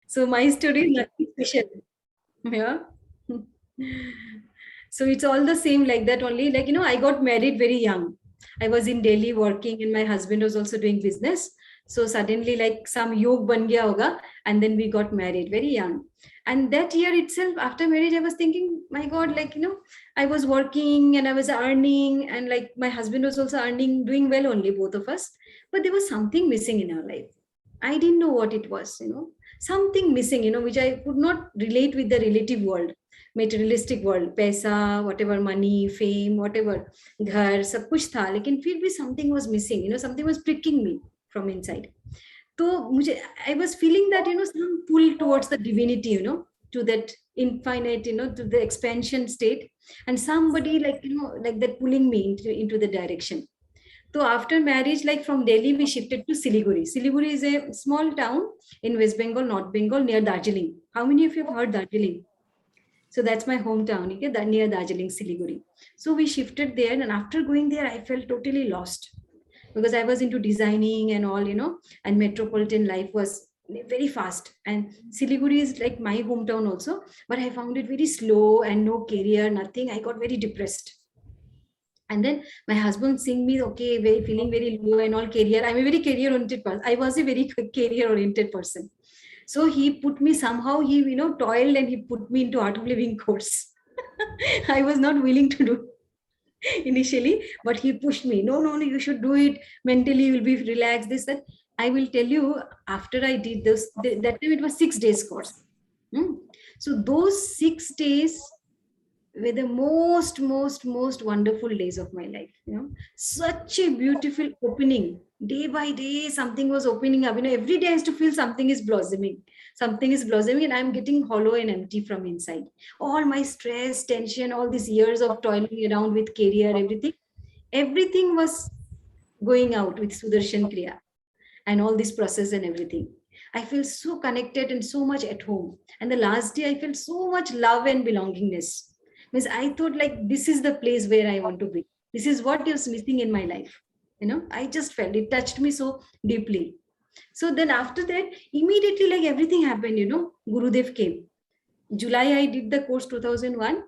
So my story is nothing special. Yeah. So it's all the same like that only. Like, I got married very young. I was in Delhi working and my husband was also doing business. So suddenly like some yog ban gaya hoga, and then we got married very young. And that year itself, after marriage, I was thinking, my God, like, I was working and I was earning, and like my husband was also earning, doing well only, both of us. But there was something missing in our life. I didn't know what it was. Something missing, which I could not relate with the relative world, materialistic world, paisa, whatever, money, fame, whatever, ghar, सब कुछ था, लेकिन फिर भी something was missing, something was pricking me from inside. तो मुझे, I was feeling that, some pull towards the divinity, to that infinite, to the expansion state, and somebody like, like that pulling me into the direction. So after marriage, like from Delhi, we shifted to Siliguri. Siliguri is a small town in West Bengal, North Bengal, near Darjeeling. How many of you have heard Darjeeling? So that's my hometown, okay, near Darjeeling, Siliguri. So we shifted there, and after going there, I felt totally lost because I was into designing and all, and metropolitan life was very fast. And Siliguri is like my hometown also, but I found it very slow and no career, nothing. I got very depressed. And then my husband seeing me, okay, very feeling very low and all career. I'm a very career oriented person. I was a very career oriented person. So he put me somehow, he, toiled and he put me into art of living course. I was not willing to do initially, but he pushed me. No, no, no, you should do it. Mentally, you will be relaxed. This, that. I will tell you, after I did this, that time it was 6 days course. So those 6 days were the most wonderful days of my life. Such a beautiful opening. Day by day, something was opening up. Every day I used to feel something is blossoming. Something is blossoming, and I'm getting hollow and empty from inside. All my stress, tension, all these years of toiling around with career, everything was going out with Sudarshan Kriya and all this process and everything. I feel so connected and so much at home. And the last day, I felt so much love and belongingness. Means I thought like this is the place where I want to be. This is what is missing in my life. I just felt it touched me so deeply. So then after that, immediately like everything happened. Gurudev came. July I did the course 2001.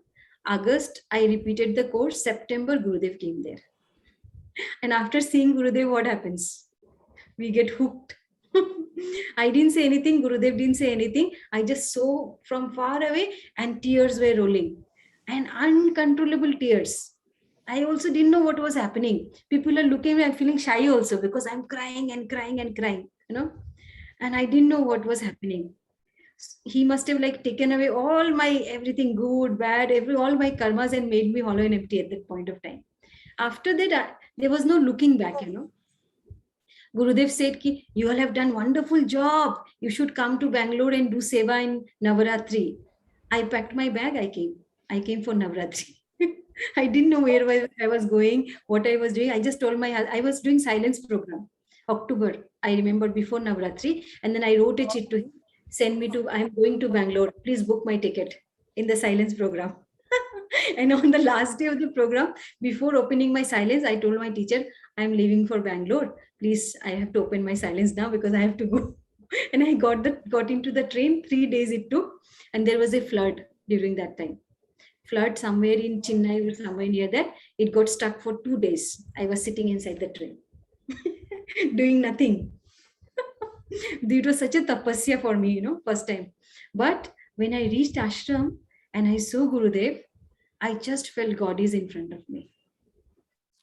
August I repeated the course. September Gurudev came there. And after seeing Gurudev, what happens? We get hooked. I didn't say anything. Gurudev didn't say anything. I just saw from far away and tears were rolling and uncontrollable tears. I also didn't know what was happening. People are looking at me. I'm feeling shy also because I'm crying and crying and crying. And I didn't know what was happening. He must have like taken away all my everything good, bad, all my karmas and made me hollow and empty at that point of time. After that, there was no looking back. Gurudev said, ki, you all have done wonderful job. You should come to Bangalore and do seva in Navaratri. I packed my bag. I came. I came for Navaratri. I didn't know where I was going, what I was doing. I just told I was doing silence program. October, I remember, before Navaratri. And then I wrote a chit to him, send me to, I'm going to Bangalore. Please book my ticket in the silence program. And on the last day of the program, before opening my silence, I told my teacher, I'm leaving for Bangalore. Please, I have to open my silence now because I have to go. And I got into the train. 3 days it took, and there was a flood during that time. Flood somewhere in Chennai or somewhere near that. It got stuck for 2 days. I was sitting inside the train, doing nothing. It was such a tapasya for me, first time. But when I reached ashram and I saw Gurudev, I just felt God is in front of me.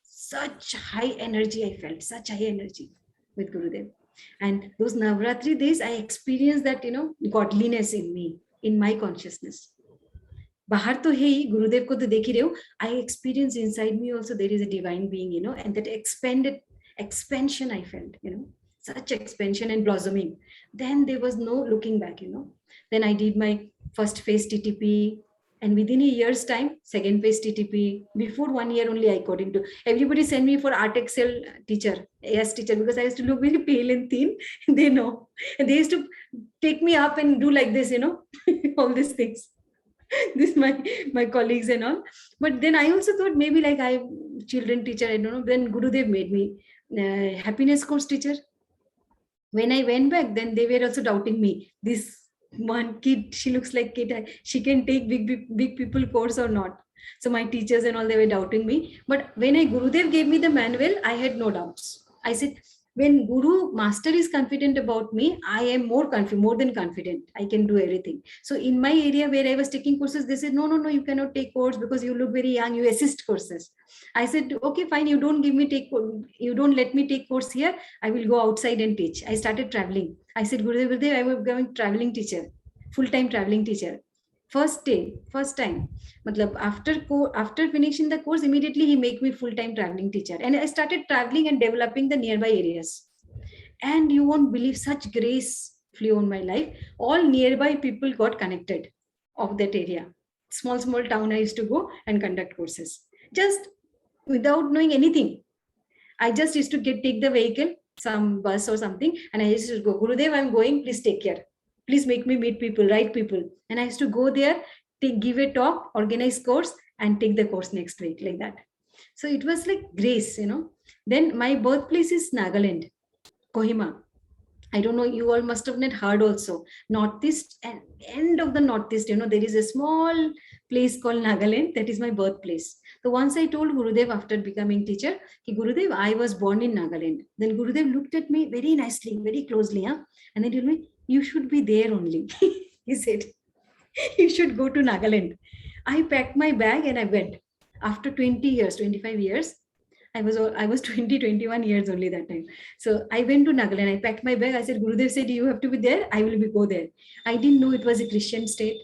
Such high energy I felt, such high energy with Gurudev. And those Navratri days, I experienced that, godliness in me, in my consciousness. Bahar to hai, Gurudev ko to dekhi rahe ho, I experience inside me also there is a divine being, and that expansion I felt, such expansion and blossoming. Then there was no looking back. Then I did my first phase TTP, and within a year's time, second phase TTP. Before 1 year only, I got into. Everybody sent me for Art Excel teacher, AS teacher, because I used to look very pale and thin. They know, and they used to take me up and do like this, all these things. This my colleagues and all. But then I also thought maybe like I children teacher, I don't know. Then Gurudev made me happiness course teacher. When I went back, then they were also doubting me. This one kid, she looks like kid, she can take big people course or not. So my teachers and all, they were doubting me. But when Gurudev gave me the manual, I had no doubts. I said, when Guru Master is confident about me, I am more confident, more than confident. I can do everything. So in my area where I was taking courses, they said, no, you cannot take course because you look very young, you assist courses. I said, okay, fine, you don't let me take course here. I will go outside and teach. I started traveling. I said, Gurudev, I was going traveling teacher, full-time traveling teacher. First time. Matlab, after finishing the course, immediately he made me full-time traveling teacher. And I started traveling and developing the nearby areas. And you won't believe, such grace flew on my life. All nearby people got connected of that area. Small town I used to go and conduct courses. Just without knowing anything. I just used to take the vehicle, some bus or something, and I used to go, Gurudev, I'm going, please take care. Please make me meet people, right people. And I used to go there, give a talk, organize course, and take the course next week, like that. So it was like grace, Then my birthplace is Nagaland, Kohima. I don't know, you all must have not heard also. Northeast, and end of the Northeast, there is a small place called Nagaland. That is my birthplace. So once I told Gurudev after becoming teacher, Gurudev, I was born in Nagaland. Then Gurudev looked at me very nicely, very closely, and then he told me, you should be there only. He said, you should go to Nagaland. I packed my bag and I went. After 20 years, 25 years, I was 20, 21 years only that time. So I went to Nagaland. I packed my bag. I said, Gurudev said, you have to be there. I will go there. I didn't know it was a Christian state,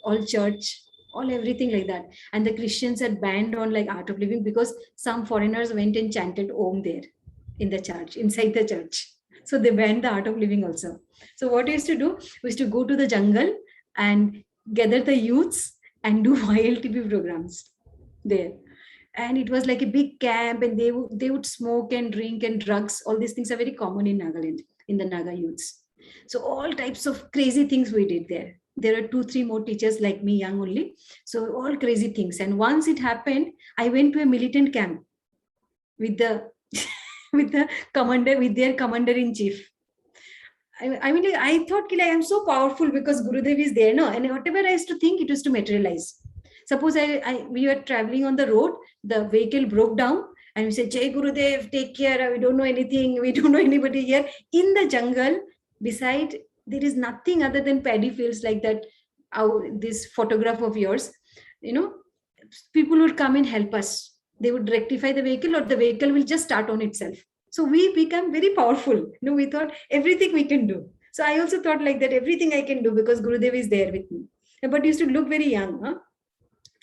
all church, all everything like that. And the Christians had banned on like art of living because some foreigners went and chanted Om there in the church, inside the church. So they banned the art of living also. So what we used to do, we used to go to the jungle and gather the youths and do YLTP programs there. And it was like a big camp, and they would smoke and drink and drugs. All these things are very common in Nagaland, in the Naga youths. So all types of crazy things we did there. There are 2-3 more teachers like me, young only. So all crazy things. And once it happened, I went to a militant camp with the with the commander, with their commander in chief. I mean, I thought like, I'm so powerful because Gurudev is there, no? And whatever I used to think, it was to materialize. Suppose we were traveling on the road, the vehicle broke down, and we said, Jai Gurudev, take care. We don't know anything. We don't know anybody here. In the jungle, beside, there is nothing other than paddy fields like that. This photograph of yours, people would come and help us. They would rectify the vehicle, or the vehicle will just start on itself. So we become very powerful. We thought everything we can do. So I also thought like that, everything I can do because Gurudev is there with me. But he used to look very young, huh?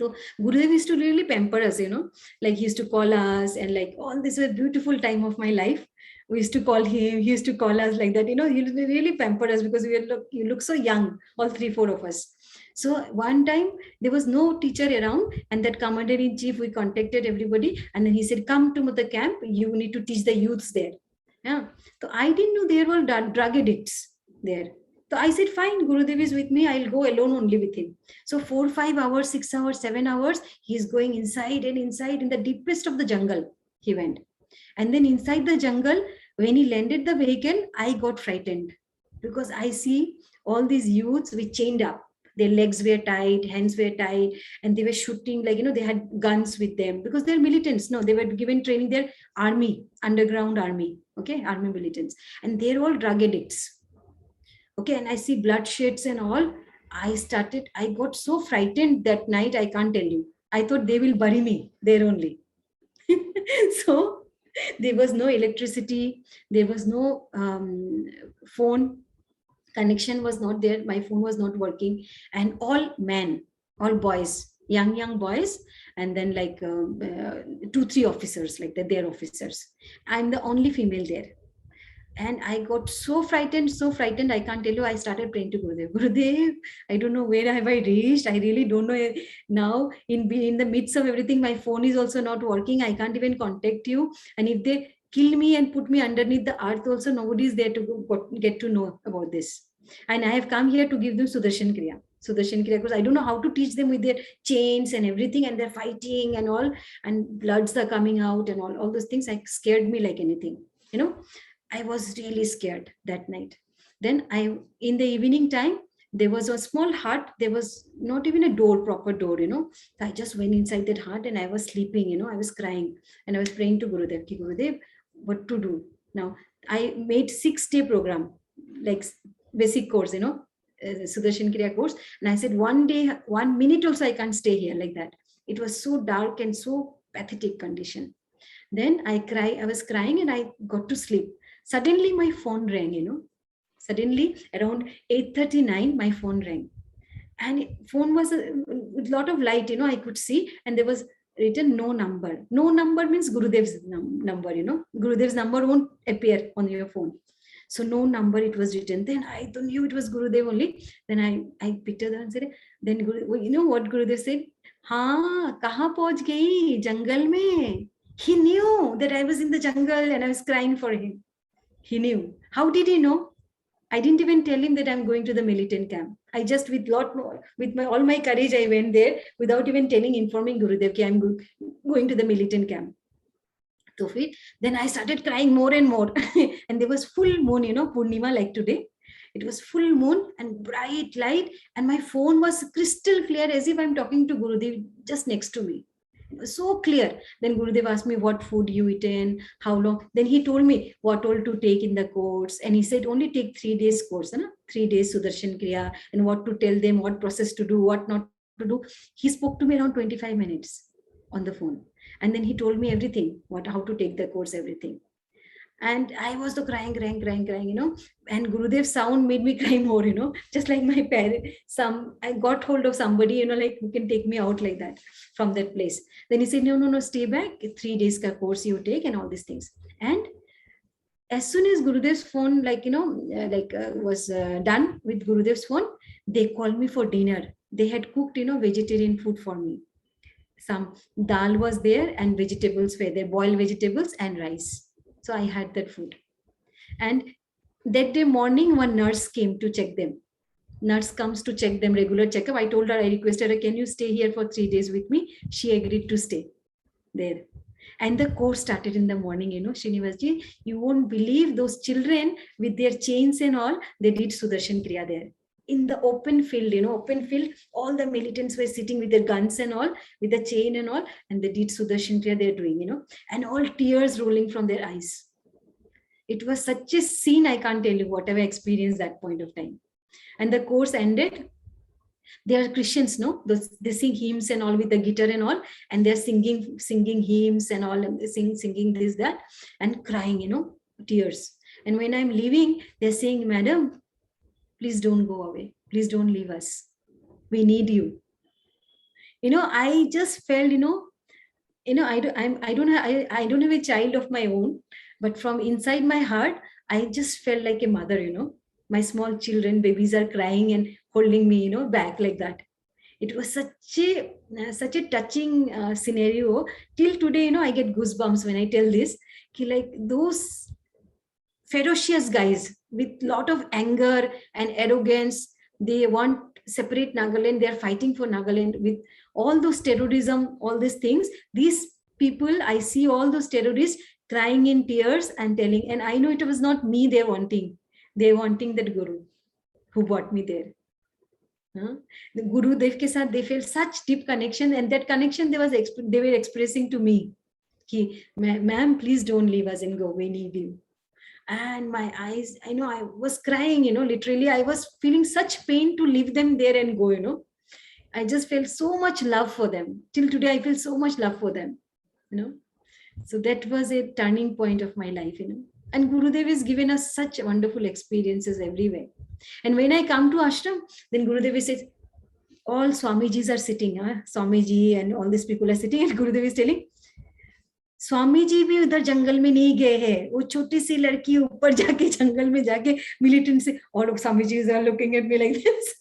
So Gurudev used to really pamper us, like he used to call us, and like all this was a beautiful time of my life. We used to call him, he used to call us like that, he really pampered us because you look so young, all 3-4 of us. So one time there was no teacher around, and that commander in chief, we contacted everybody, and then he said, come to the camp, you need to teach the youths there. Yeah. So I didn't know there were drug addicts there. So I said, fine, Gurudev is with me. I'll go alone only with him. So 4, 5 hours, 6 hours, 7 hours, he's going inside and inside in the deepest of the jungle. He went. And then inside the jungle, when he landed the vehicle, I got frightened because I see all these youths with chained up. Their legs were tied, hands were tied, and they were shooting, like, they had guns with them because they're militants. No, they were given training. They're army, underground army. Okay, army militants. And they're all drug addicts. Okay, and I see bloodsheds and all. I got so frightened that night, I can't tell you. I thought they will bury me there only. So there was no electricity. There was no phone. Connection was not there. My phone was not working. And all men, all boys, young boys, and then like 2-3 officers, like that, their officers. I'm the only female there. And I got so frightened, I can't tell you. I started praying to Gurudev. Gurudev, I don't know where have I reached. I really don't know. Now, in the midst of everything, my phone is also not working. I can't even contact you. And if they kill me and put me underneath the earth also, nobody is there to get to know about this. And I have come here to give them Sudarshan Kriya. Because I don't know how to teach them with their chains and everything, and they're fighting and all, and bloods are coming out and all those things. Like, scared me like anything, I was really scared that night. Then in the evening time, There was a small hut. There was not even a door, proper door, So I just went inside that hut and I was sleeping, I was crying and I was praying to Gurudev, Ki Gurudev, what to do? Now, I made 6-day program, like basic course, Sudarshan Kriya course. And I said, one day, 1 minute also I can't stay here like that. It was so dark and so pathetic condition. Then I was crying and I got to sleep. Suddenly my phone rang, Suddenly around 8:39, my phone rang. And phone was with lot of light, I could see, and there was written no number. No number means Gurudev's number, Gurudev's number won't appear on your phone. So no number, it was written. Then I knew it was Gurudev only. Then I picked it and said, then you know what Gurudev said? हाँ कहाँ पहुंच गई जंगल में. He knew that I was in the jungle and I was crying for him. He knew. How did he know? I didn't even tell him that I'm going to the militant camp. I just with all my courage, I went there without even informing Gurudev that I'm going to the militant camp. So then I started crying more and more. And there was full moon, Purnima like today. It was full moon and bright light, and my phone was crystal clear as if I'm talking to Gurudev just next to me. It was so clear. Then Gurudev asked me what food you eaten, how long. Then he told me what all to take in the course. And he said, only take 3 days course, 3 days Sudarshan Kriya, and what to tell them, what process to do, what not to do. He spoke to me around 25 minutes on the phone. And then he told me everything, how to take the course, everything. And I was crying, and Gurudev's sound made me cry more, just like my parent. I got hold of somebody, like who can take me out like that from that place. Then he said, no, stay back. 3 days ka course you take and all these things. And as soon as Gurudev's phone, was done with Gurudev's phone, they called me for dinner. They had cooked, vegetarian food for me. Some dal was there and vegetables were there, boiled vegetables and rice. So I had that food. And that day morning, one nurse came to check them. Nurse comes to check them, regular checkup. I told her, I requested her, can you stay here for 3 days with me? She agreed to stay there. And the course started in the morning, Srinivas Ji, you won't believe those children with their chains and all, they did Sudarshan Kriya there. In the open field, all the militants were sitting with their guns and all, with the chain and all, and they did Sudarshan Kriya they're doing, and all tears rolling from their eyes. It was such a scene, I can't tell you what I've experienced that point of time. And the course ended. They are Christians, no? They sing hymns and all with the guitar and all, and they're singing hymns and all, and singing this, that, and crying, tears. And when I'm leaving, they're saying, Madam, please don't go away. Please don't leave us. We need you. I just felt, I don't have a child of my own, but from inside my heart, I just felt like a mother, My small children, babies are crying and holding me, back like that. It was such a touching scenario. Till today, I get goosebumps when I tell this. Like those ferocious guys with lot of anger and arrogance, they want separate Nagaland. They are fighting for Nagaland with all those terrorism, all these things. These people, I see all those terrorists crying in tears and telling, and I know it was not me they're wanting. They're wanting that Guru who brought me there. The Guru Dev ke saath, they felt such deep connection, and that connection they were expressing to me. Ma'am, please don't leave us and go. We need you. And my eyes, I was crying, literally. I was feeling such pain to leave them there and go, I just felt so much love for them. Till today, I feel so much love for them, So that was a turning point of my life, And Gurudev has given us such wonderful experiences everywhere. And when I come to ashram, then Gurudev says, all Swamijis are sitting, Swamiji and all these people are sitting, and Gurudev is telling, Swami ji भी उधर जंगल में नहीं गए हैं. वो छोटी सी लड़की ऊपर जाके जंगल में जाके मिलिटेंट से, और Swami ji are looking at me like this,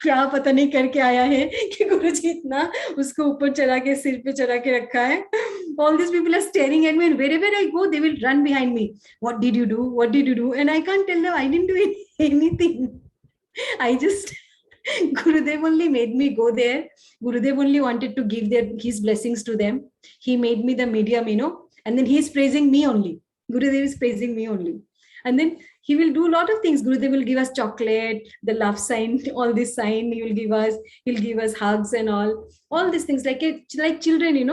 क्या पता नहीं करके आया है कि गुरुजी इतना उसको ऊपर चढ़ा के सिर पे चढ़ा के रखा है. All these people are staring at me, and wherever I go, they will run behind me. What did you do? What did you do? And I can't tell them I didn't do anything. I just, Gurudev only made me go there. Gurudev only wanted to give his blessings to them. He made me the medium, and then he's praising me only. Gurudev is praising me only. And then he will do a lot of things. Gurudev will give us chocolate, the love sign, all this sign he will give us. He'll give us hugs and all these things like children,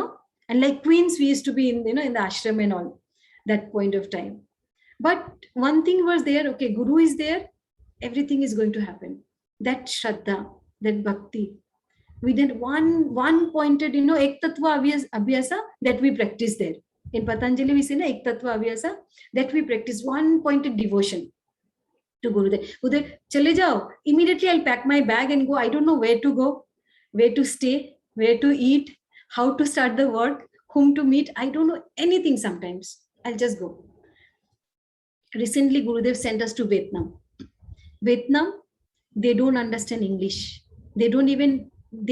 and like queens we used to be in, in the ashram and all that point of time. But one thing was there, okay, Guru is there, everything is going to happen. That Shraddha, that Bhakti, we did one pointed, Ek Tattva Abhyasa that we practice there. In Patanjali, we say Ek Tattva Abhyasa, that we practice one pointed devotion to Gurudev. Gurudev, chale jao. Immediately I'll pack my bag and go. I don't know where to go, where to stay, where to eat, how to start the work, whom to meet. I don't know anything sometimes. I'll just go. Recently, Gurudev sent us to Vietnam. Vietnam, they don't understand English. They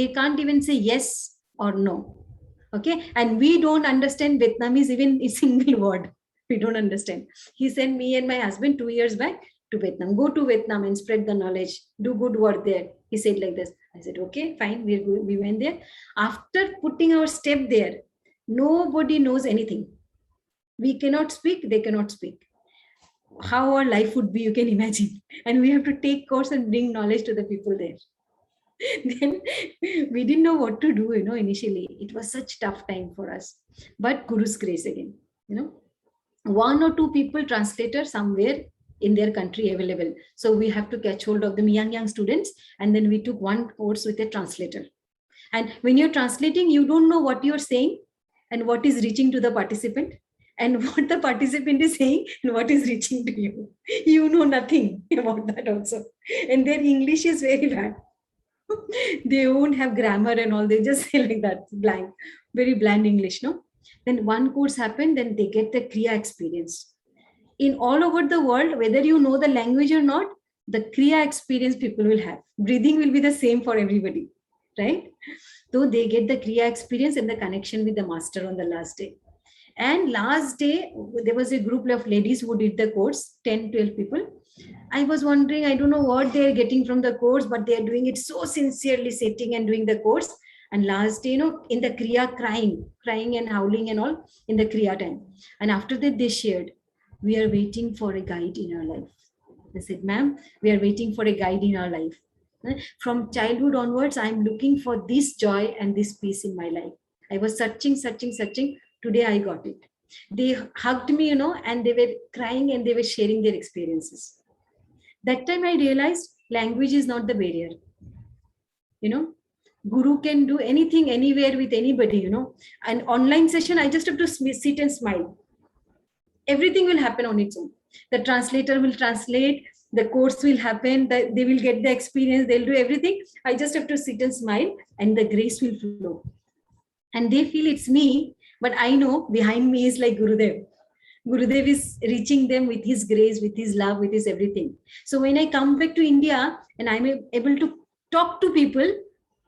can't even say yes or no. Okay. And we don't understand Vietnamese even a single word. We don't understand. He sent me and my husband 2 years back to Vietnam. Go to Vietnam and spread the knowledge. Do good work there. He said like this. I said, okay, fine. We went there. After putting our step there, nobody knows anything. We cannot speak. They cannot speak. How our life would be, you can imagine. And we have to take course and bring knowledge to the people there. Then we didn't know what to do, initially. It was such tough time for us. But Guru's grace again, 1 or 2 people translator somewhere in their country available. So we have to catch hold of them, young students. And then we took one course with a translator. And when you're translating, you don't know what you're saying and what is reaching to the participant, and what the participant is saying and what is reaching to you. You know nothing about that also. And their English is very bad. They won't have grammar and all. They just say like that, blank, very bland English, no? Then one course happened, then they get the Kriya experience. In all over the world, whether you know the language or not, the Kriya experience people will have. Breathing will be the same for everybody, right? So they get the Kriya experience and the connection with the master on the last day. And last day, there was a group of ladies who did the course, 10, 12 people. I was wondering, I don't know what they're getting from the course, but they're doing it so sincerely, sitting and doing the course. And last day, in the Kriya, crying and howling and all in the Kriya time. And after that, they shared, we are waiting for a guide in our life. They said, ma'am, we are waiting for a guide in our life. From childhood onwards, I'm looking for this joy and this peace in my life. I was searching. Today I got it. They hugged me, and they were crying and they were sharing their experiences. That time I realized language is not the barrier. Guru can do anything, anywhere with anybody, An online session, I just have to sit and smile. Everything will happen on its own. The translator will translate, the course will happen, they will get the experience, they'll do everything. I just have to sit and smile and the grace will flow. And they feel it's me, but I know behind me is like Gurudev. Gurudev is reaching them with his grace, with his love, with his everything. So when I come back to India and I'm able to talk to people,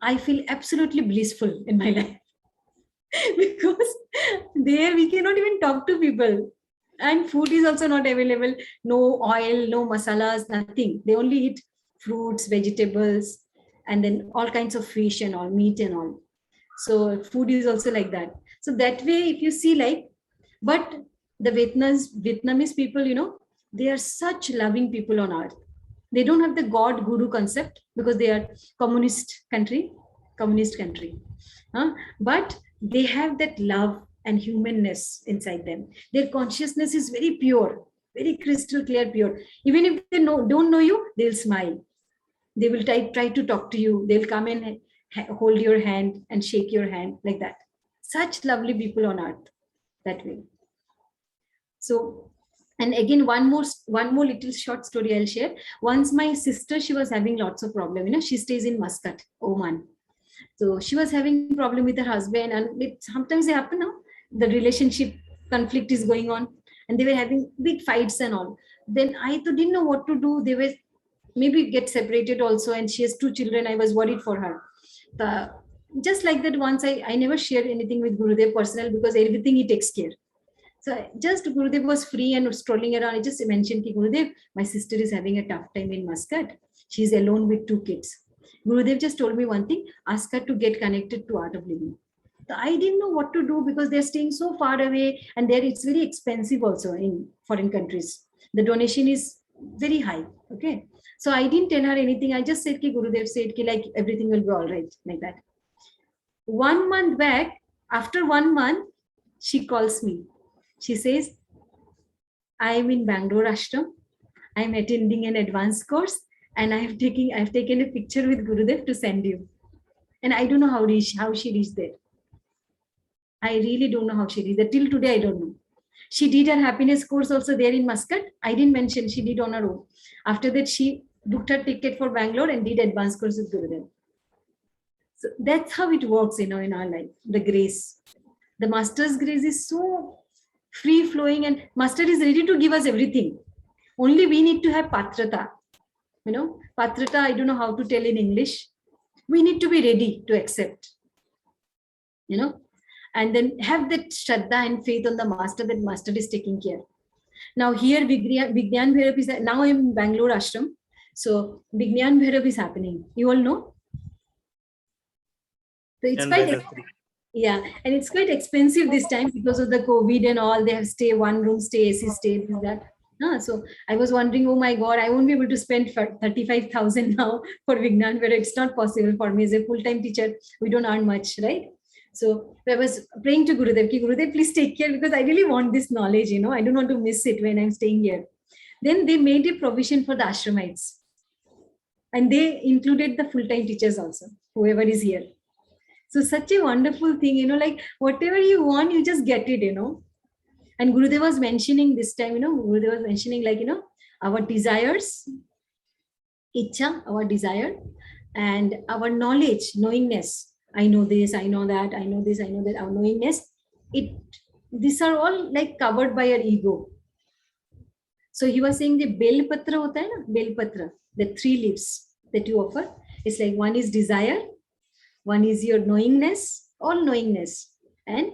I feel absolutely blissful in my life. Because there we cannot even talk to people. And food is also not available. No oil, no masalas, nothing. They only eat fruits, vegetables, and then all kinds of fish and all, meat and all. So food is also like that. So that way, if you see but the Vietnamese people, they are such loving people on earth. They don't have the God Guru concept because they are communist country. But they have that love and humanness inside them. Their consciousness is very pure, very crystal clear, pure. Even if they don't know you, they'll smile. They will try to talk to you. They'll come and hold your hand and shake your hand like that. Such lovely people on earth that way. So, and again, one more little short story I'll share. Once my sister, she was having lots of problem. She stays in Muscat, Oman. So she was having problem with her husband, and sometimes they happen now. The relationship conflict is going on, and they were having big fights and all. Then I didn't know what to do. They were maybe get separated also, and she has 2 children. I was worried for her. Just like that, once I never shared anything with Gurudev personal because everything he takes care. So just Gurudev was free and strolling around. I just mentioned, Gurudev, my sister is having a tough time in Muscat. She's alone with 2 kids. Gurudev just told me one thing, ask her to get connected to Art of Living. So I didn't know what to do because they're staying so far away, and there it's very expensive also in foreign countries. The donation is very high. Okay. So I didn't tell her anything. I just said, ki Gurudev said, ki like everything will be all right, like that. 1 month back, after 1 month, she calls me. She says, I am in Bangalore ashram. I am attending an advanced course, and I've taken a picture with Gurudev to send you. And I don't know how she reached there. I really don't know how she reached there. Till today, I don't know. She did her happiness course also there in Muscat. I didn't mention, she did on her own. After that, she booked her ticket for Bangalore and did advanced course with Gurudev. So that's how it works, in our life, the grace. The Master's grace is so free flowing, and Master is ready to give us everything. Only we need to have patrata. Patrata, I don't know how to tell in English. We need to be ready to accept, and then have that shraddha and faith on the Master, that Master is taking care. Now here Vigyan Bhairav is, now I'm in Bangalore ashram. So Vigyan Bhairav is happening. You all know? So it's yeah, and it's quite expensive this time because of the COVID and all. They have one room stay, AC stay, that. So I was wondering, oh my God, I won't be able to spend 35,000 now for Vigyan Bhairav. It's not possible for me as a full-time teacher. We don't earn much, right? So I was praying to Gurudev, Gurudev, please take care, because I really want this knowledge, I don't want to miss it when I'm staying here. Then they made a provision for the ashramites. And they included the full-time teachers also, whoever is here. So such a wonderful thing, like whatever you want, you just get it, And Gurudev was mentioning this time, Gurudev was mentioning like, our desires, ichha, our desire, and our knowledge, knowingness. I know this, I know that, I know this, I know that, our knowingness, these are all like covered by our ego. So he was saying the bel patra hota hai na, bel patra, the 3 leaves that you offer. It's like one is desire, one is your knowingness, all knowingness, and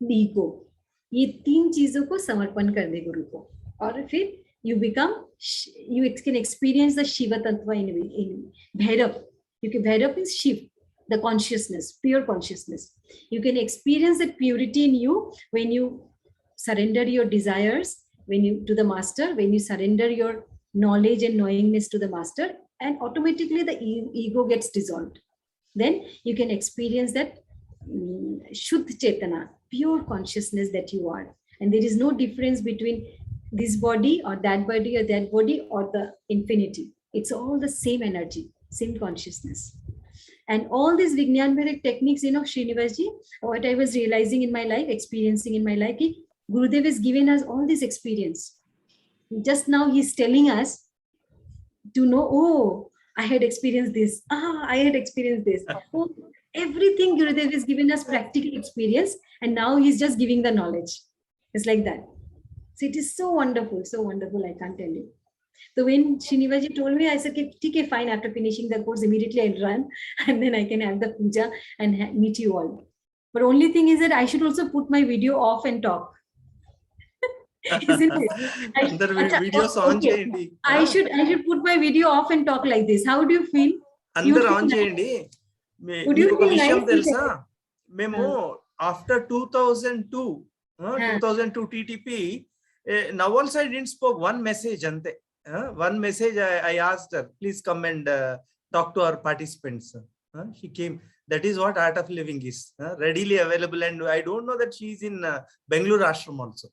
ego. ये 3 चीजों को समर्पण कर दे गुरु को, और फिर you can experience the Shiva Tattva in Bhairav. Bhairav is Shiv, the consciousness, pure consciousness. You can experience that purity in you when you surrender your desires, to the Master, when you surrender your knowledge and knowingness to the Master, and automatically the ego gets dissolved. Then you can experience that Shuddh Chetana, pure consciousness that you are. And there is no difference between this body or that body or the infinity. It's all the same energy, same consciousness. And all these Vigyan Bhairav techniques, Srinivas Ji, what I was realizing in my life, experiencing in my life, Gurudev has given us all this experience. Just now he's telling us to know, oh, I had experienced this. I had experienced this. Oh, everything Gurudev has given us practical experience, and now he's just giving the knowledge. It's like that. So it is so wonderful, I can't tell you. So when Srinivaji told me, I said, okay, fine, after finishing the course, immediately I'll run, and then I can have the puja and meet you all. But only thing is that I should also put my video off and talk. Isn't it? I should put my video off and talk like this. How do you feel? Would you feel nice? Memo after 2002 TTP, now also I didn't spoke one message. One message I asked her, please come and talk to our participants. She came. That is what Art of Living is, readily available. And I don't know that she is in Bangalore ashram also.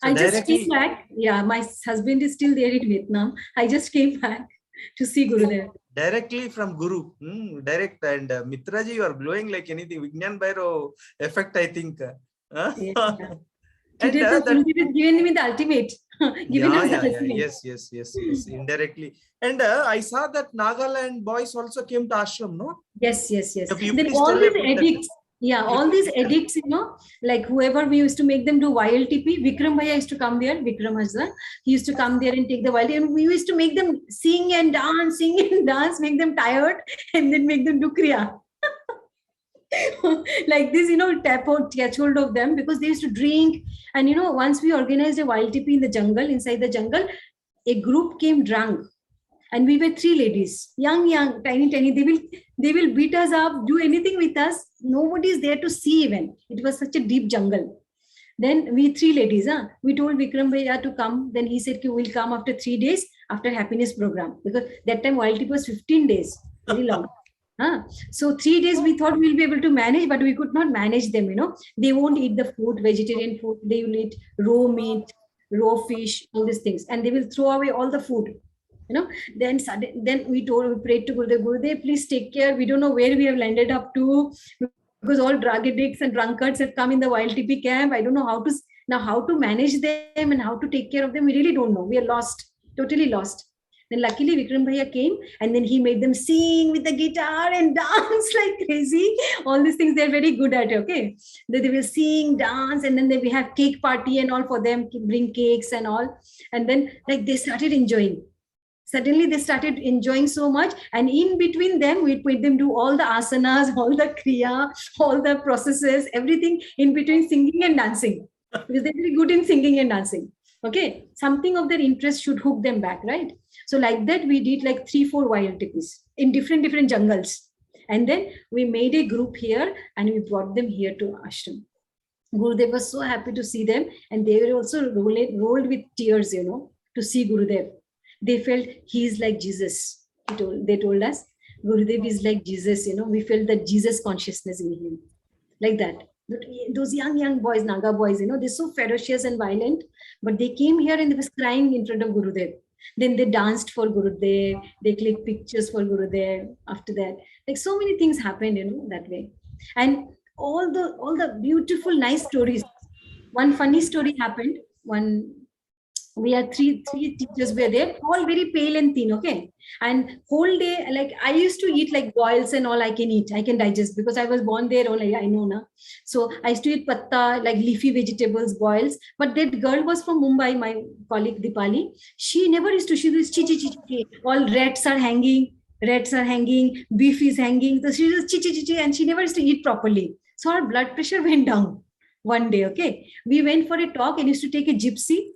So I just came back. Yeah, my husband is still there in Vietnam. I just came back to see Gurudev. Directly from Guru. Direct. And Mitra Ji, you are glowing like anything. Vigyan Bhairav effect, I think. Yeah. Today Gurudev is giving me the ultimate. Yes. Indirectly. And I saw that Nagaland boys also came to ashram, no? Yes. Then all these addicts. Yeah, all these addicts, like whoever we used to make them do YLTP, Vikram Bhaiya used to come there, Vikram Hazra, he used to come there and take the YLTP, and we used to make them sing and dance, make them tired, and then make them do Kriya. Like this, catch hold of them, because they used to drink. And, once we organized a YLTP in the jungle, inside the jungle, a group came drunk. And we were 3 ladies, young, tiny. They will beat us up, do anything with us. Nobody is there to see even. It was such a deep jungle. Then we three ladies, we told Vikram Bhaiya to come. Then he said, we'll come after 3 days after happiness program. Because that time YLT was 15 days, very long. So 3 days we thought we'll be able to manage, but we could not manage them, They won't eat the food, vegetarian food. They will eat raw meat, raw fish, all these things. And they will throw away all the food. Then we prayed to Gurudev, please take care. We don't know where we have landed up to, because all drug addicts and drunkards have come in the YLTP camp. I don't know how to manage them and how to take care of them. We really don't know. We are lost, totally lost. Then luckily Vikram Bhaiya came, and then he made them sing with the guitar and dance like crazy. All these things they're very good at. Okay, they will sing, dance, and then we have cake party and all for them. Bring cakes and all, and then like they started enjoying. Suddenly they started enjoying so much, and in between them we made them do all the asanas, all the kriya, all the processes, everything in between singing and dancing, because they're very good in singing and dancing. Okay, something of their interest should hook them back, right? So like that we did like 3-4 YLTPs in different jungles, and then we made a group here and we brought them here to ashram. Gurudev was so happy to see them, and they were also rolled with tears, to see Gurudev. They felt he is like Jesus. They told us Gurudev is like Jesus. We felt that Jesus consciousness in him, like that. But those young boys, Naga boys, they're so ferocious and violent. But they came here and they was crying in front of Gurudev. Then they danced for Gurudev. They clicked pictures for Gurudev. After that, like so many things happened, that way. And all the beautiful, nice stories. One funny story happened. We had three teachers were there, all very pale and thin, okay? And whole day, like I used to eat like boils and all I can digest, because I was born there only, I know now. So I used to eat patta, like leafy vegetables, boils. But that girl was from Mumbai, my colleague Dipali. She never used to, she was chi. All rats are hanging, beef is hanging. So she was chi, and she never used to eat properly. So her blood pressure went down one day, okay? We went for a talk and used to take a gypsy,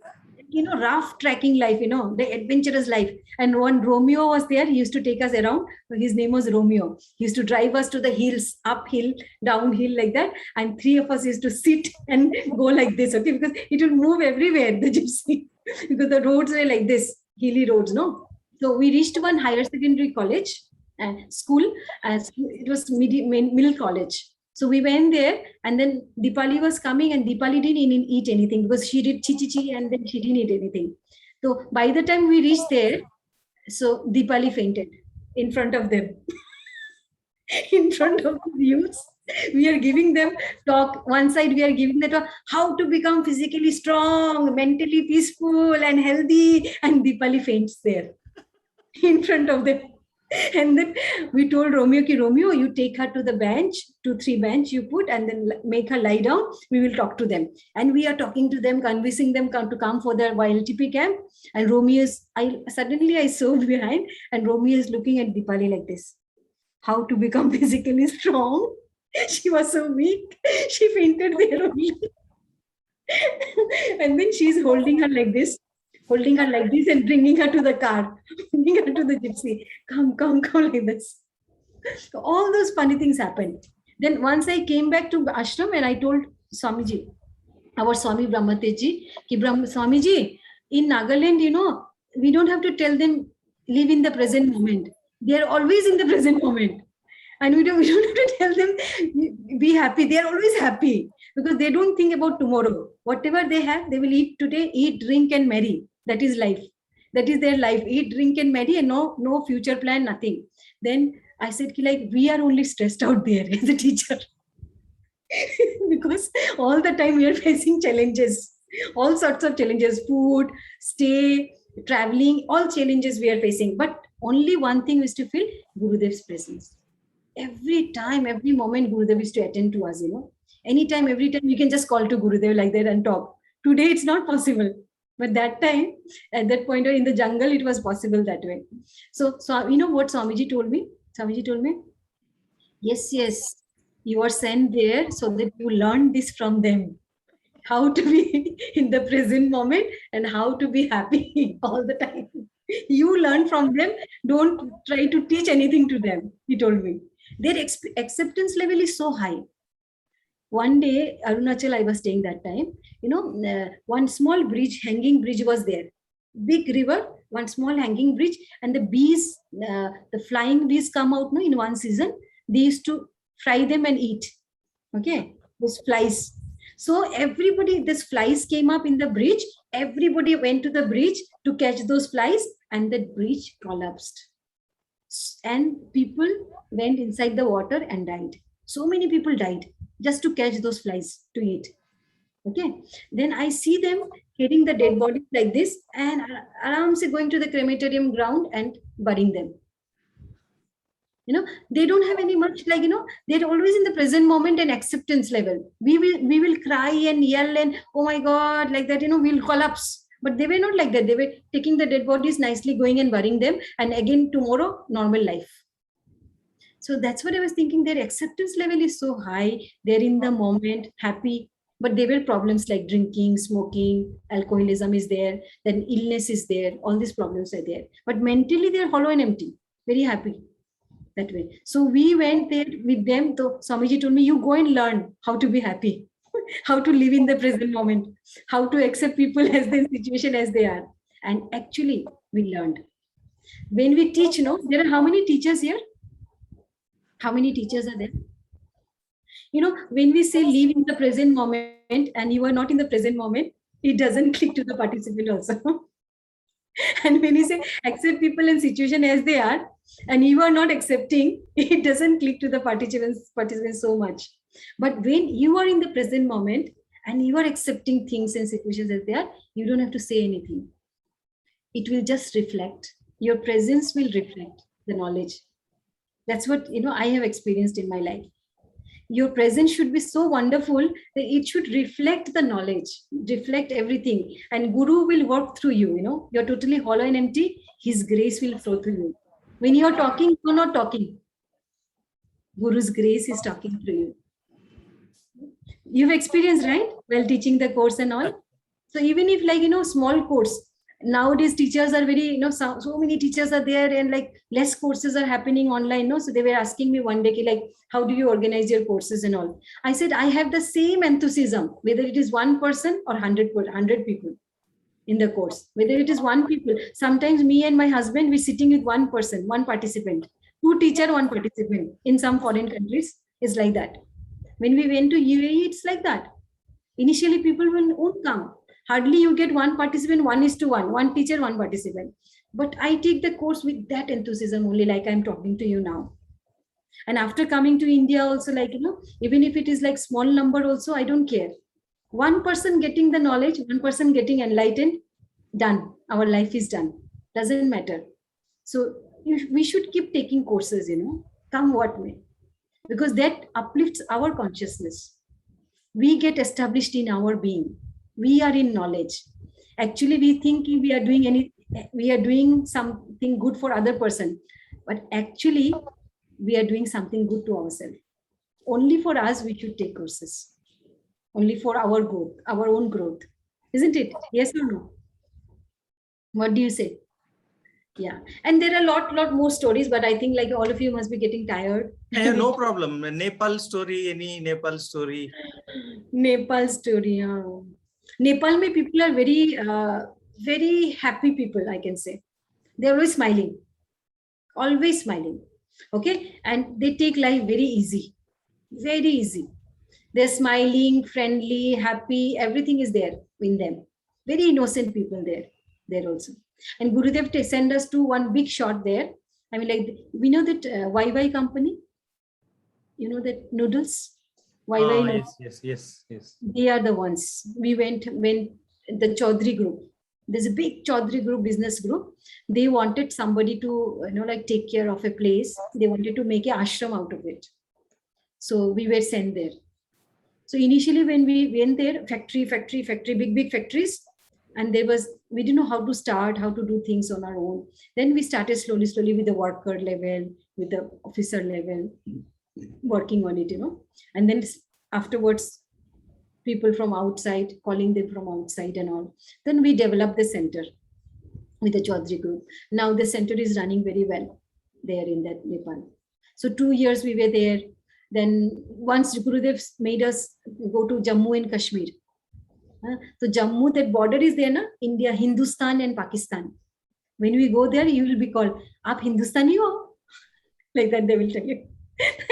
rough trekking life, the adventurous life. And when Romeo was there, he used to take us around. His name was Romeo. He used to drive us to the hills, uphill, downhill, like that. And three of us used to sit and go like this, okay? Because it would move everywhere, the gypsy, because the roads were like this, hilly roads, no? So we reached one higher secondary college, school. It was middle college. So we went there, and then Dipali was coming, and Dipali didn't even eat anything because she did chi, and then she didn't eat anything. So by the time we reached there, so Dipali fainted in front of them, in front of the youths. We are giving them talk. One side we are giving the talk, how to become physically strong, mentally peaceful and healthy, and Dipali faints there in front of them. And then we told Romeo, Romeo, you take her to the bench, 2-3 bench you put, and then make her lie down. We will talk to them. And we are talking to them, convincing them to come for their YLTP camp. And Romeo I saw behind, and Romeo is looking at Dipali like this. How to become physically strong? She was so weak. She fainted there only. And then she's holding her like this and bringing her to the car, bringing her to the gypsy. Come like this. So all those funny things happened. Then once I came back to ashram and I told Swamiji, our Swami Brahmateji, Swamiji, in Nagaland, we don't have to tell them live in the present moment. They are always in the present moment. And we don't have to tell them be happy. They are always happy because they don't think about tomorrow. Whatever they have, they will eat today, eat, drink, and marry. That is life. That is their life. Eat, drink, and marry, and no future plan, nothing. Then I said, like, we are only stressed out there as a teacher. Because all the time we are facing challenges, all sorts of challenges, food, stay, traveling, all challenges we are facing. But only one thing is to feel Gurudev's presence. Every time, every moment, Gurudev is to attend to us, Anytime, every time, we can just call to Gurudev like that and talk. Today, it's not possible. But that time, at that point in the jungle, it was possible that way. So you know what Swamiji told me? Swamiji told me, yes, you are sent there so that you learn this from them. How to be in the present moment and how to be happy all the time. You learn from them. Don't try to teach anything to them, he told me. Their acceptance level is so high. One day, Arunachal, I was staying that time, one small bridge, hanging bridge was there. Big river, one small hanging bridge, and the bees, the flying bees come out no, in one season. They used to fry them and eat. Okay, those flies. So everybody, this flies came up in the bridge. Everybody went to the bridge to catch those flies, and the bridge collapsed. And people went inside the water and died. So many people died just to catch those flies to eat. Okay. Then I see them carrying the dead bodies like this and around going to the crematorium ground and burying them. They don't have any much they're always in the present moment and acceptance level. We will cry and yell and oh my God, like that, we'll collapse. But they were not like that. They were taking the dead bodies nicely, going and burying them, and again tomorrow normal life. So that's what I was thinking. Their acceptance level is so high. They're in the moment, happy. But there were problems like drinking, smoking, alcoholism is there, then illness is there. All these problems are there. But mentally they're hollow and empty, very happy that way. So we went there with them. So Swamiji told me, you go and learn how to be happy, how to live in the present moment, how to accept people as their situation as they are. And actually we learned. When we teach, there are how many teachers here? How many teachers are there? When we say live in the present moment and you are not in the present moment, it doesn't click to the participant also. And when you say accept people and situation as they are, and you are not accepting, it doesn't click to the participants so much. But when you are in the present moment and you are accepting things and situations as they are, you don't have to say anything. It will just reflect. Your presence will reflect the knowledge. That's what I have experienced in my life. Your presence should be so wonderful that it should reflect the knowledge, reflect everything, and Guru will work through you. You're totally hollow and empty. His grace will flow through you. When you're talking, you're not talking. Guru's grace is talking through you. You've experienced, right? While teaching the course and all. So even if small course, nowadays teachers are very, so many teachers are there and less courses are happening online. So they were asking me one day, how do you organize your courses and all? I said, I have the same enthusiasm, whether it is one person or 100 people in the course, whether it is one people. Sometimes me and my husband, we're sitting with one person, one participant, two teacher, one participant. In some foreign countries, it's like that. When we went to UAE, it's like that. Initially, people won't come. Hardly you get one participant, 1:1, one teacher, one participant. But I take the course with that enthusiasm only, like I'm talking to you now. And after coming to India also, even if it is small number also, I don't care. One person getting the knowledge, one person getting enlightened, done. Our life is done. Doesn't matter. So we should keep taking courses, come what may. Because that uplifts our consciousness. We get established in our being. We are in knowledge. Actually, we think we are doing something good for other person, but actually we are doing something good to ourselves. Only for us, we should take courses. Only for our growth, our own growth, isn't it? Yes or no? What do you say? Yeah, and there are a lot more stories, but I think all of you must be getting tired. Yeah, no problem. Nepal story, any Nepal story? Nepal story. Nepal, people are very happy people, I can say. They're always smiling. Always smiling. Okay. And they take life very easy. Very easy. They're smiling, friendly, happy. Everything is there in them. Very innocent people there also. And Gurudev sent us to one big shot there. I mean, we know that YY company. You know that noodles? YY. Yes. They are the ones. We went when the Chaudhary group. There's a big Chaudhary group, business group. They wanted somebody to, take care of a place. They wanted to make an ashram out of it. So we were sent there. So initially when we went there, factory, big factories. And we didn't know how to start, how to do things on our own. Then we started slowly with the worker level, with the officer level, working on it, and then afterwards people from outside, calling them from outside and all. Then we developed the center with the Chaudhary group. Now the center is running very well there in that Nepal. So 2 years we were there. Then once Gurudev made us go to Jammu and Kashmir. So Jammu, that border is there, na, India, Hindustan and Pakistan. When we go there, you will be called, "Aap Hindustani ho?" Like that they will tell you.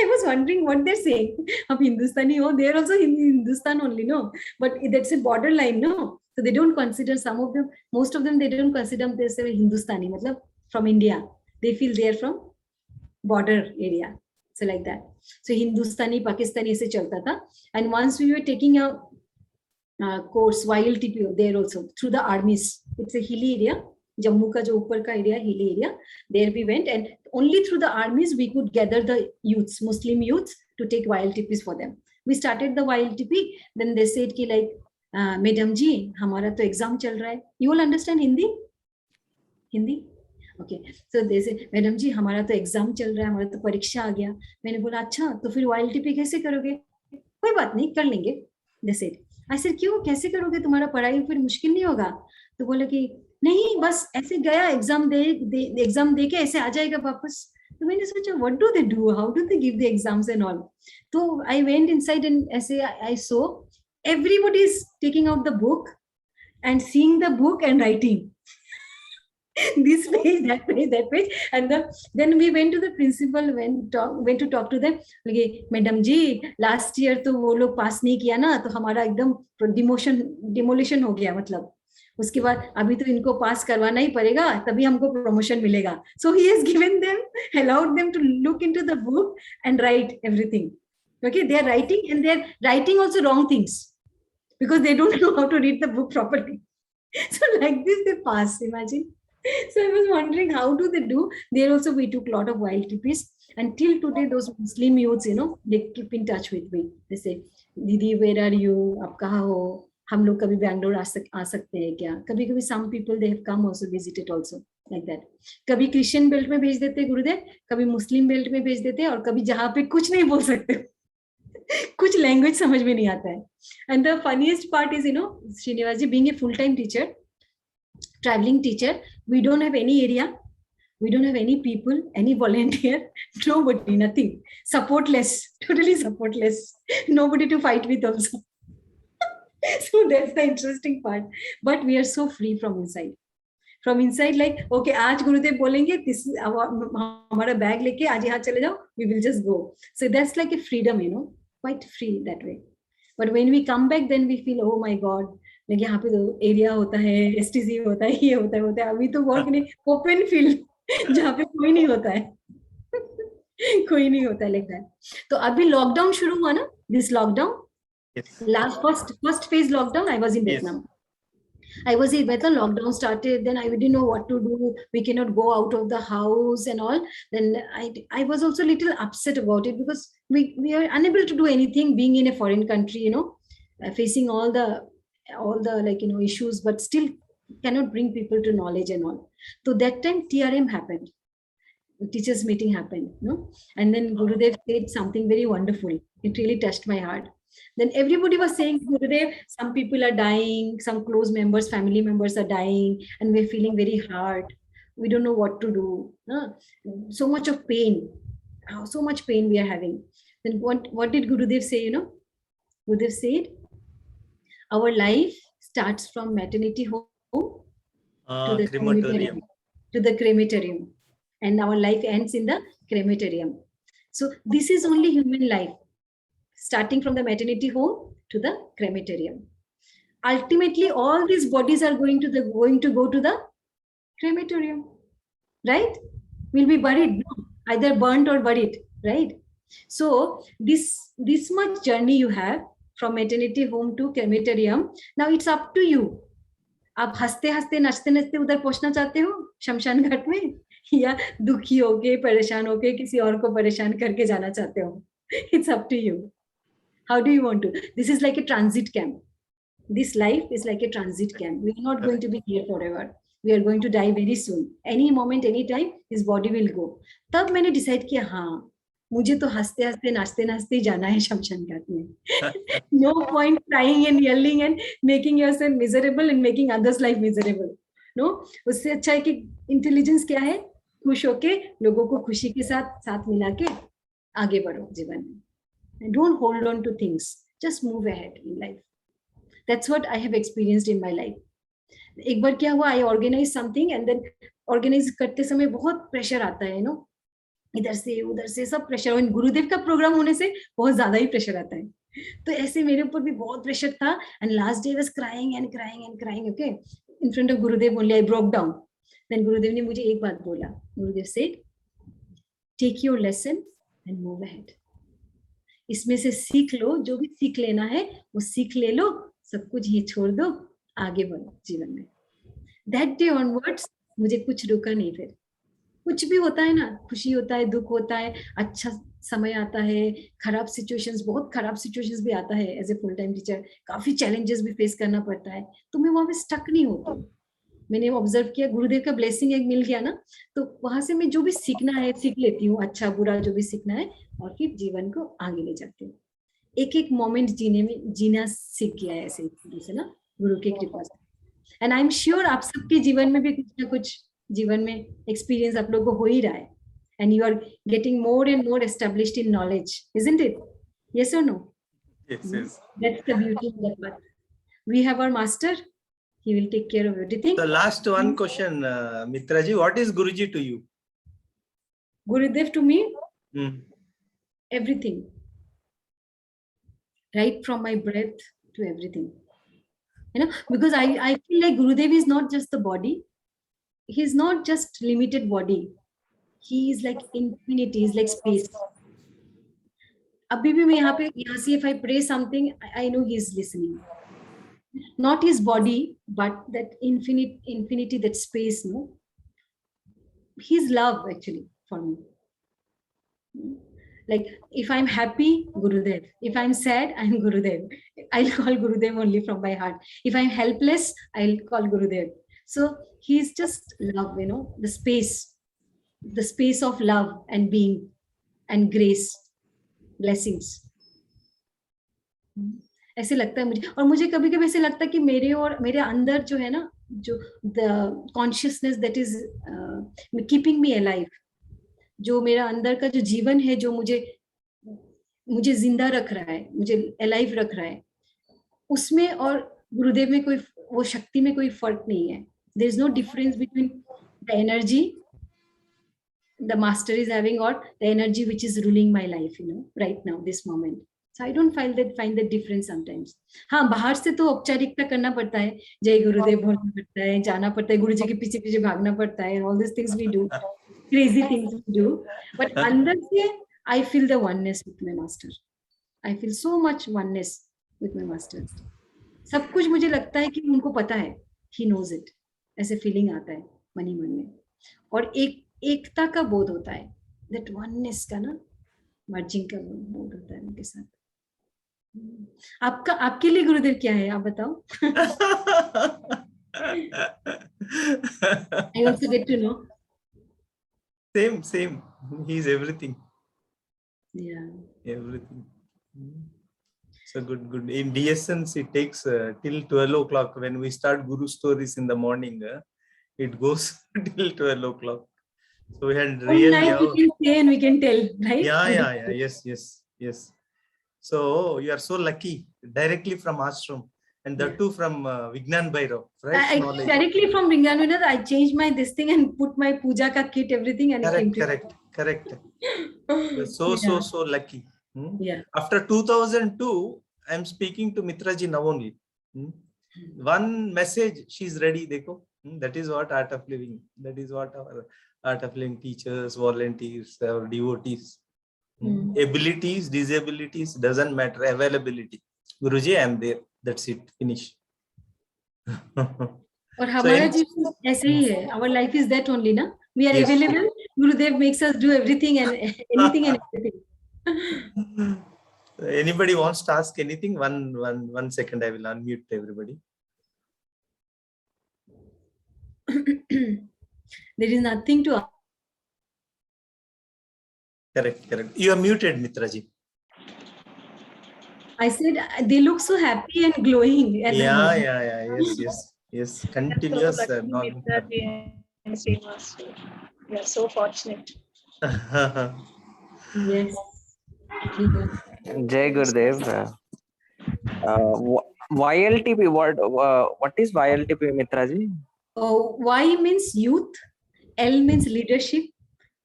I was wondering what they're saying. "Aap Hindustani ho?" They're also in Hindustan only, no? But that's a borderline, no? So they don't consider, some of them, most of them, they don't consider themselves Hindustani, matlab from India. They feel they're from border area. So like that. So Hindustani, Pakistani se chalta tha. And once we were taking a course, YLTP there also, through the armies. It's a hilly area. Jammu ka jo upar ka area, hilly area. There we went, and only through the armies we could gather the youths, Muslim youths, to take YLTPs for them. We started the YLTP. Then they said ki like, "Madam ji, hamara to exam chal raha hai." You all understand Hindi? Hindi? Okay. So they say, "Madam ji, हमारा तो exam चल रहा है, हमारा तो परीक्षा आ गया." मैंने बोला, "अच्छा, तो फिर YLTP कैसे करोगे?" "कोई बात नहीं, कर लेंगे." They said. I said, "क्यों, कैसे करोगे? तुम्हारा पढ़ाई फिर मुश्किल नहीं होगा?" तो बोले कि नहीं, बस ऐसे गया एग्जाम दे के ऐसे आ जाएगा वापस. तो मैंने सोचा, what do they do? How do they give the exams and all? तो I went inside and ऐसे I saw everybody is taking out the book and seeing the book and writing. This page, that page, that page, and then we went to the principal, went to talk to them. लगे, "madam जी, last year तो वो लोग पास नहीं किया ना, तो हमारा एकदम डिमोलिशन हो गया, मतलब उसके बाद अभी तो इनको पास करवाना ही पड़ेगा, तभी हमको प्रमोशन मिलेगा." So he has given them, allowed them to look into the book and write everything. Okay, they are writing, and they are writing also wrong things because they don't know how to read the book properly. So like this they pass. Imagine. So I was wondering, how do they do? There also we took a lot of YLTPs, and till today those Muslim youths, they keep in touch with me. They say, "Didi, where are you? आप कहाँ हो? हम लोग कभी बैंगलोर आ सकते हैं क्या?" कभी कभी some people they have come also visited also like that. कभी क्रिश्चियन बेल्ट में भेज देते गुरुदेव, कभी मुस्लिम बेल्ट में भेज देते, और कभी जहाँ पे कुछ नहीं बोल सकते, कुछ लैंग्वेज समझ में नहीं आता है. And the funniest part is, Srinivas ji, being a full-time teacher, traveling teacher, we don't have any area, we don't have any people, any volunteer, nobody, nothing, supportless, totally supportless, nobody to fight with also. So that's the interesting part. But we are so free from inside, like, okay, आज गुरुदेव बोलेंगे, हमारा bag लेके आज यहाँ चले जाओ, we will just go. So that's like a freedom, quite free that way. But when we come back, then we feel, oh my God, like यहाँ पे तो एरिया होता है, STC होता है, ये होता है. अभी तो बहुत नहीं, ओपन फील्ड जहाँ पे कोई नहीं होता है, कोई नहीं होता है like that. तो अभी लॉकडाउन शुरू हुआ ना, this lockdown, last first phase lockdown, I was in Vietnam. I was in Vietnam, lockdown started, then I didn't know what to do. We cannot go out of the house and all. Then I was also a little upset about it, because we are unable to do anything being in a foreign country, facing all the like, issues, but still cannot bring people to knowledge and all. So that time TRM happened. Teachers meeting happened, and then Gurudev said something very wonderful. It really touched my heart. Then everybody was saying, "Gurudev, some people are dying, some close members, family members are dying, and we're feeling very hard. We don't know what to do. So much of pain, so much pain we are having." Then what did Gurudev say? Gurudev said, "Our life starts from maternity home to the crematorium, and our life ends in the crematorium." So this is only human life, starting from the maternity home to the crematorium. Ultimately, all these bodies are going to go to the crematorium, right? Will be buried, either burnt or buried, right? So this much journey you have from maternity home to crematorium. Now it's up to you. आप हंसते हंसते नाचते नाचते उधर पहुंचना चाहते हो शमशान घाट में, या दुखी होके परेशान होके किसी और को परेशान करके जाना चाहते हो? It's up to you. How do you want to? This is like a transit camp. This life is like a transit camp. We are not going to be here forever. We are going to die very soon. Any moment, any time, this body will go. तब मैंने decide किया, हाँ, मुझे तो हंसते हंसते नाचते नाचते जाना है शमशान घाट में. No point crying and yelling and making yourself miserable and making others' life miserable. No, उससे अच्छा है कि intelligence क्या है? खुश होके लोगों को खुशी के साथ मिला के आगे बढ़ो जीवन में. And don't hold on to things. Just move ahead in life. That's what I have experienced in my life. एक बार क्या हुआ, I organized something and then organize करते समय बहुत pressure आता है, इधर से उधर से सब प्रेशर, और गुरुदेव का प्रोग्राम होने से बहुत ज्यादा ही प्रेशर आता है. तो ऐसे मेरे ऊपर भी बहुत प्रेशर था. And last day was crying and crying and crying, okay, in front of Gurudev only. I broke down. Then Gurudev ने मुझे एक बात बोला. Gurudev said, take your lesson and move ahead. इसमें से सीख लो, जो भी सीख लेना है वो सीख ले लो, सब कुछ ये छोड़ दो, आगे बढ़ो जीवन में. दैट डे ऑनवर्ड्स मुझे कुछ रुका नहीं. फिर कुछ भी होता है ना, खुशी होता है, दुख होता है, अच्छा समय आता है, खराब सिचुएशंस, बहुत खराब सिचुएशंस भी आता है. As a full time teacher काफी चैलेंजेस भी फेस करना पड़ता है, तो मैं वहां पे स्टक नहीं होती. मैंने ऑब्जर्व किया, गुरुदेव का ब्लेसिंग एक मिल गया ना, तो वहां से मैं जो भी सीखना है सीख लेती हूँ, अच्छा बुरा जो भी सीखना है, और फिर जीवन को आगे ले जाती हूँ. एक एक मोमेंट जीना सीख गया है ऐसे से ना, गुरु की कृपा से. एंड आई एम श्योर आप सबके जीवन में भी कुछ ना कुछ जीवन में एक्सपीरियंस आप लोगों को हो ही रहा है. And you are getting more and more established in knowledge, isn't it? Yes और no? Yes. That's the beauty of that part. We have our master. He will take care of everything. The last one question, Mitra Ji, what is Guruji to you? Gurudev to me, everything. Right from my breath to everything. Because I feel like Gurudev is not just the body. He's not just limited body. He is like infinity. He's like space. Abhi bhi main yahan se if I pray something, I know he's listening. Not his body, but that infinity, that space, His love actually for me. Like if I'm happy, Gurudev. If I'm sad, I'm Gurudev. I'll call Gurudev only from my heart. If I'm helpless, I'll call Gurudev. So he's just love, the space of love and being and grace, blessings. ऐसे लगता है मुझे. और मुझे कभी कभी ऐसे लगता है कि मेरे अंदर जो है ना, जो the consciousness that is keeping me alive, जो मेरा अंदर का जो जीवन है, जो मुझे जिंदा रख रहा है, मुझे अलाइव रख रहा है, उसमें और गुरुदेव में कोई, वो शक्ति में कोई फर्क नहीं है. There is no difference between the energy the master is having or the energy which is ruling my life, right now, this moment. So I don't find that difference sometimes. हाँ, बाहर से तो औपचारिकता करना पड़ता है, जय गुरुदेव बोलना पड़ता है, जाना पड़ता है, गुरुजी के पीछे पीछे भागना पड़ता है, all these things we do, crazy things we do. But अंदर से I feel the oneness with my master. I feel so much oneness with my master. सब कुछ मुझे लगता है कि उनको पता है, he knows it. ऐसे फीलिंग आता है मन ही मन में, और एकता का बोध होता है, that oneness का ना, मर्जिंग का बोध होता है उनके साथ. आपके लिए गुरुदेव क्या है, आप बताओ. I also get to know. Same. He is everything. Yeah. Everything. So good. In DSNs, it takes till 12 o'clock. When we start Guru stories in the morning, it goes till 12 o'clock. So we had really. Night we can say and we can tell, right? Yeah. Yes. So you are so lucky, directly from ashram, and that too from Vignan Bhairav. Fresh knowledge. Directly from Vignan Bhairav, I changed my this thing and put my puja ka kit, everything, and correct. So lucky. Yeah. After 2002, I am speaking to Mitra Ji now only. One message, she's ready. Dekho. That is what art of living. That is what our art of living teachers, volunteers, our devotees. Abilities, disabilities, doesn't matter. Availability. Guruji, I am there. That's it. Finish. और हमारा जीवन ऐसे ही है. Our life is that only, na? We are available. Gurudev makes us do everything and anything and everything. Anybody wants to ask anything? One second, I will unmute everybody. There is nothing to ask. Correct. You are muted, Mitra Ji. I said they look so happy and glowing. At Yes. Continuous. Mitra Ji and Srinivas. We are so fortunate. Yes. Jai Gurudev. YLTP, what is YLTP, Mitra Ji? Y means youth, L means leadership,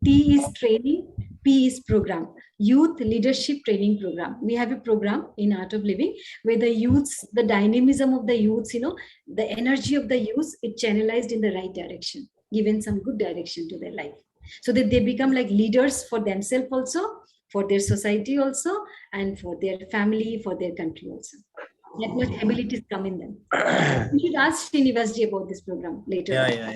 T is training, P is program. Youth Leadership Training Program. We have a program in Art of Living where the youths, the dynamism of the youths, the energy of the youths, it channelized in the right direction, given some good direction to their life. So that they become like leaders for themselves also, for their society also, and for their family, for their country also. That much abilities come in them. You should ask Srinivas ji about this program later. Yeah.